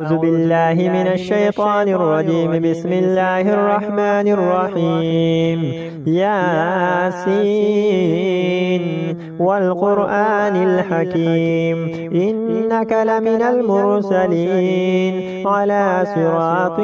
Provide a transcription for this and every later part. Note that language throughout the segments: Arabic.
أعوذ بالله من الشيطان الرجيم. بسم الله الرحمن الرحيم. ياسين والقرآن الحكيم إنك لمن المرسلين على صراط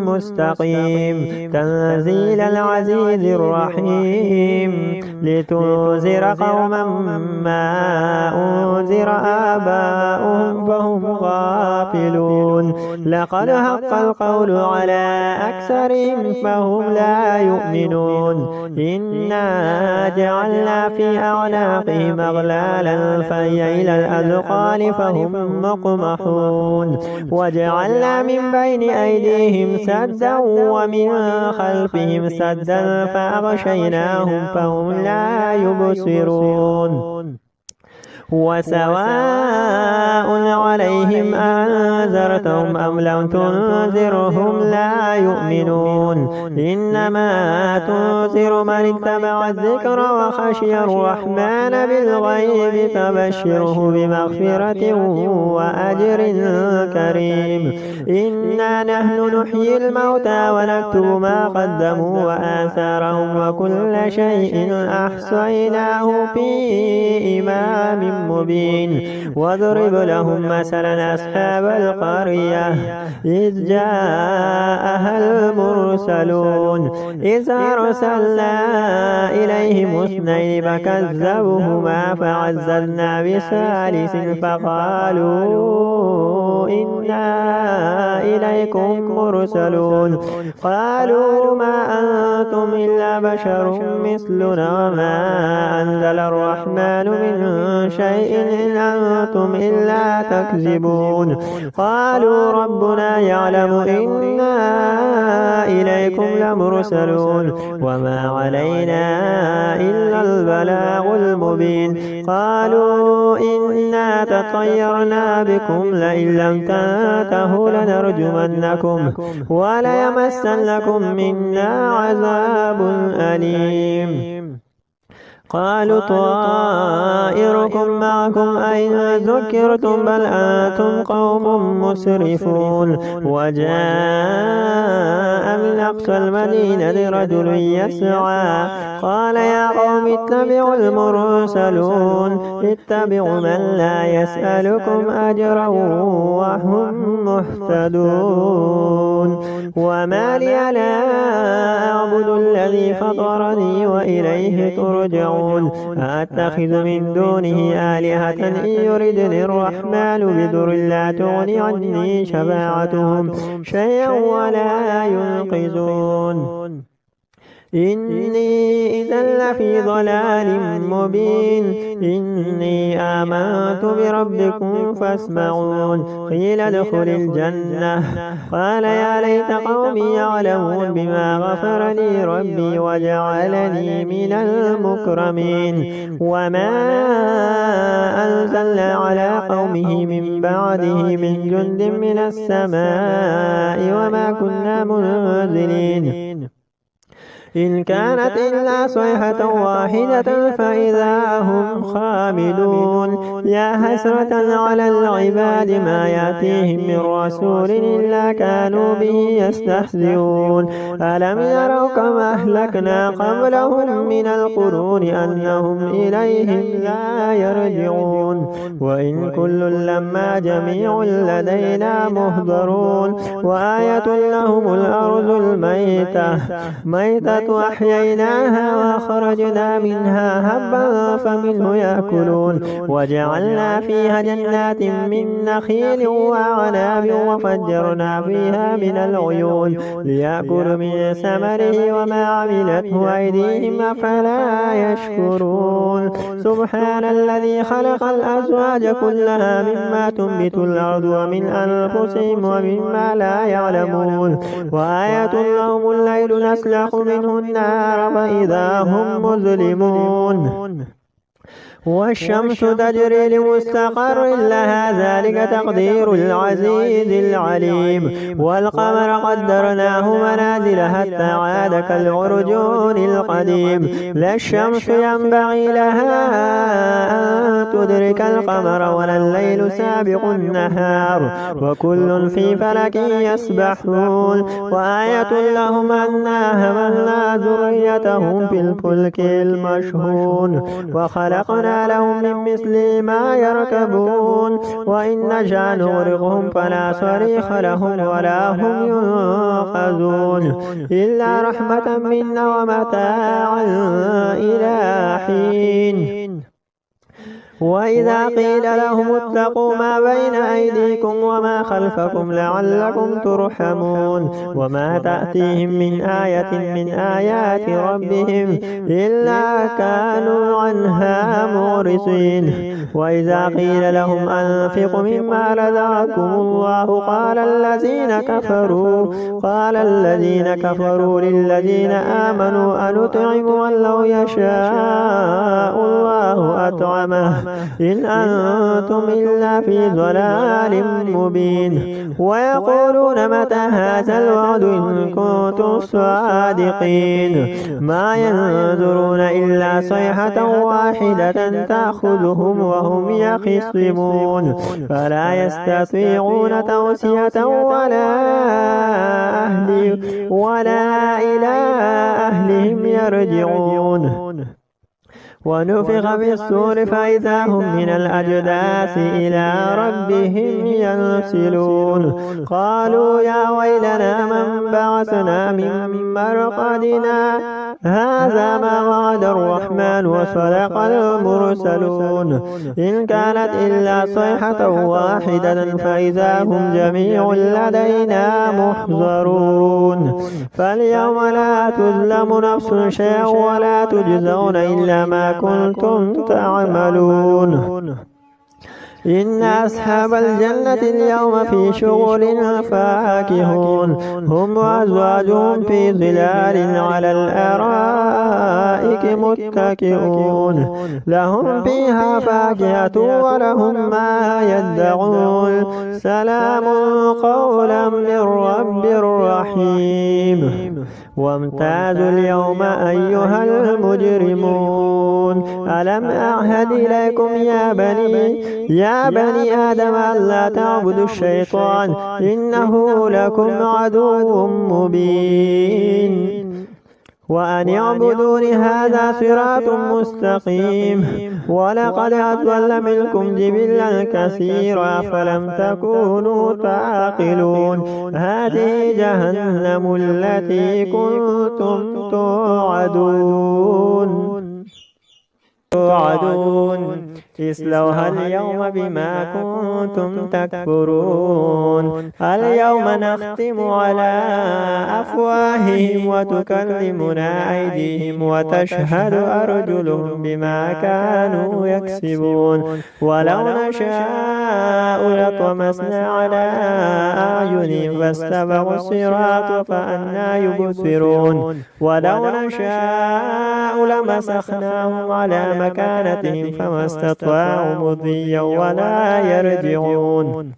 مستقيم تنزيل العزيز الرحيم لتنذر قوما ما أنذر آباؤهم فهم غافلون. لقد حق القول على أكثرهم فهم لا يؤمنون. إنا جعلنا في أعناقهم أغلالا فهي إلى الأذقان فهم مقمحون. وجعلنا من بين أيديهم سدا ومن خلفهم سدا فأغشيناهم فهم لا يبصرون. وسواء عليهم أنذرتهم أم لم تنذرهم لا يؤمنون. إنما تنذر من اتبع الذكر وخشي الرحمن بالغيب فبشره بمغفرة وأجر كريم. إنا نحن نحيي الموتى ونكتب ما قدموا وآثارهم وكل شيء أحصيناه في إمام مبين. واضرب لهم مثلا أصحاب القرية إذ جاءها المرسلون إذ أرسلنا إليهم اثنين فكذبوهما فعززنا بثالث فقالوا إنا إليكم مرسلون. قالوا ما أنتم إلا بشر مثلنا وما أنزل الرحمن من شيء إن أنتم إلا تكذبون. قالوا ربنا يعلم إنا إليكم لمرسلون وما علينا إلا البلاغ المبين. قالوا إنا تطيرنا بكم لئن لم تنتهوا لنرجمنكم وليمسنكم منا عذاب أليم. قالوا طائركم معكم أين ذكرتم بل أنتم قوم مسرفون. وجاء من أقصى المدينة رجل يسعى قال يا قوم اتبعوا المرسلون اتبعوا من لا يسألكم أجرا وهم مهتدون. وما لي لا أعبد الذي فطرني وإليه ترجعون. أتخذ من دونه آلهة إن يردني الرحمن بضر لا تغني عني شفاعتهم شيئا ولا ينقذون. إني إذا لفي ضلال مبين. إني آمنت بربكم فاسمعون. قيل ادخل الجنة قال يا ليت قومي يعلمون بما غفر لي ربي وجعلني من المكرمين. وما أنزلنا على قومه من بعده من جند من السماء وما كنا منزلين. إن كانت إلا صيحة واحدة فإذا هم خامدون. يا حسرة على العباد ما يأتيهم من رسول إلا كانوا به يستهزئون. ألم يروا كما أهلكنا قبلهم من القرون أنهم إليهم لا يرجعون. وإن كل لما جميع لدينا مهضرون. وآية لهم الأرض الميتة أحييناها وأخرجنا منها هبا فمنه يأكلون. وجعلنا فيها جنات من نخيل وعناب وفجرنا فيها من العيون ليأكلوا من ثمره وما عملته أيديهم أفلا يشكرون. سبحان الذي خلق الأزواج كلها مما تنبت الأرض ومن أنفسهم ومما لا يعلمون. وآية لهم الليل نسلخ منه النار فإذا هم مظلمون. والشمس تجري لمستقر لها ذلك تقدير العزيز العليم والقمر قدرناه منازل حتى عاد كالعرجون القديم لا الشمس ينبغي لها أن تدرك القمر ولا الليل سابق النهار وكل في فلك يسبحون وآية لهم أنا حملنا ذريتهم في الفلك المشحون وخلقنا لهم من مثل ما يركبون وإن نشأ نغرقهم فلا صريخ لهم ولا هم ينقذون إلا رحمة منا ومتاعا إلى حين وإذا قيل لهم اتقوا ما بين أيديكم وما خلفكم لعلكم ترحمون وما تأتيهم من آية من آيات ربهم إلا كانوا عنها معرضين وإذا قيل لهم أنفقوا مما رزقكم الله قال الذين كفروا للذين آمنوا أنطعم من لو يشاء الله أطعمه إن أنتم إلا في ضلال مبين ويقولون متى هذا الوعد إن كنتم صادقين ما ينظرون إلا صيحة واحدة تأخذهم وهم يخصمون فلا يستطيعون توصية ولا إلى أهلهم يرجعون ونفخ في الصور فإذا هم من الأجداث إلى ربهم ينسلون قالوا يا ويلنا من بعثنا من مرقدنا هذا ما وعد الرحمن وصدق المرسلون إن كانت إلا صيحة واحدة فإذا هم جميع لدينا محضرون فاليوم لا تظلم نفس شيئا ولا تجزون إلا ما كنتم تعملون إن أصحاب الجنة اليوم في شغل فاكهون هم وأزواجهم في ظلال على الأرائك متكئون لهم فيها فاكهة ولهم ما يدعون سلام قولا من رب رحيم وامتازوا اليوم أيها المجرمون ألم أعهد إليكم يا بني آدم ألا تعبدوا الشيطان إنه لكم عدو مبين وأن اعبدون هذا صراط مستقيم ولقد أضل منكم جبلا كثيرا فلم تكونوا تعقلون هذه جهنم التي كنتم توعدون اصلوها اليوم بما كنتم تكفرون اليوم نختم على أفواههم وتكلمنا أيديهم وتشهد أرجلهم بما كانوا يكسبون ولو نشاء لطمسنا على أعينهم فاستبقوا الصراط فأنى يبصرون ولو نشاء لمسخناهم على مكانتهم فما استطاعوا مضيا ولا يرجعون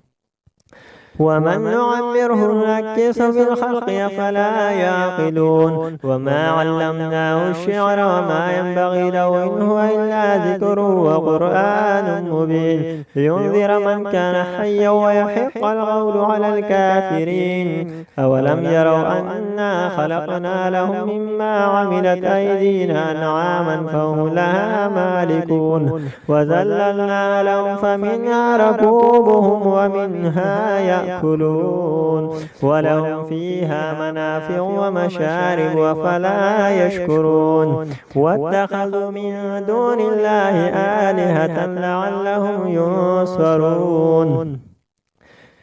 ومن نعمره نكس في الخلق أفلا يعقلون وما علمناه الشعر وما ينبغي له إن هو إلا ذكر وقرآن مبين لينذر من كان حيا ويحق القول على الكافرين أولم يروا أنا خلقنا لهم مما عملت أيدينا أنعاما فهم لها مالكون وذللنا لهم فمنها ركوبهم ومنها يأكلون ولهم فيها منافع ومشارب وفلا يشكرون واتخذوا من دون الله آلهة لعلهم ينصرون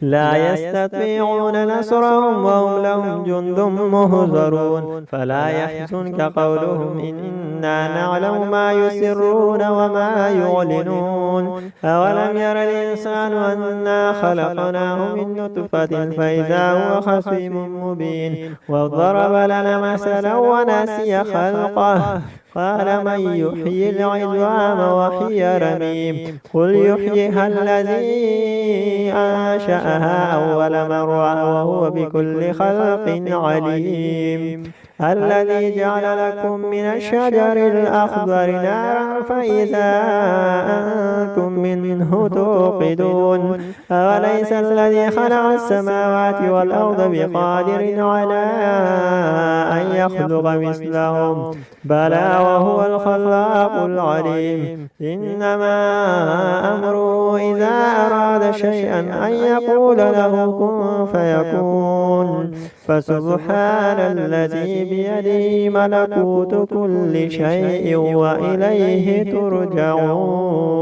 لا يستطيعون نصرهم وهم لهم جند مهزرون فلا يحزنك قولهم إنا نعلم ما يسرون وما يعلنون أولم ير الإنسان أنا خلقناه من نطفة فإذا هو خصيم مبين وضرب لنا مثلا ونسي خلقه قال من يحيي العظام وهي رميم قل يحييها الذي أنشأها أول مرة وهو بكل خلق عليم الذي جعل لكم من الشجر الأخضر نارا فإذا أنتم منه توقدون أوليس الذي خلق السماوات والأرض بقادر على أن يخلق مثلهم بلى وهو الخلاق العليم إنما أمره إذا أراد شيئا أن يقول له كن فيكون فسبحان الذي بيده ملكوت كل شيء وإليه ترجعون.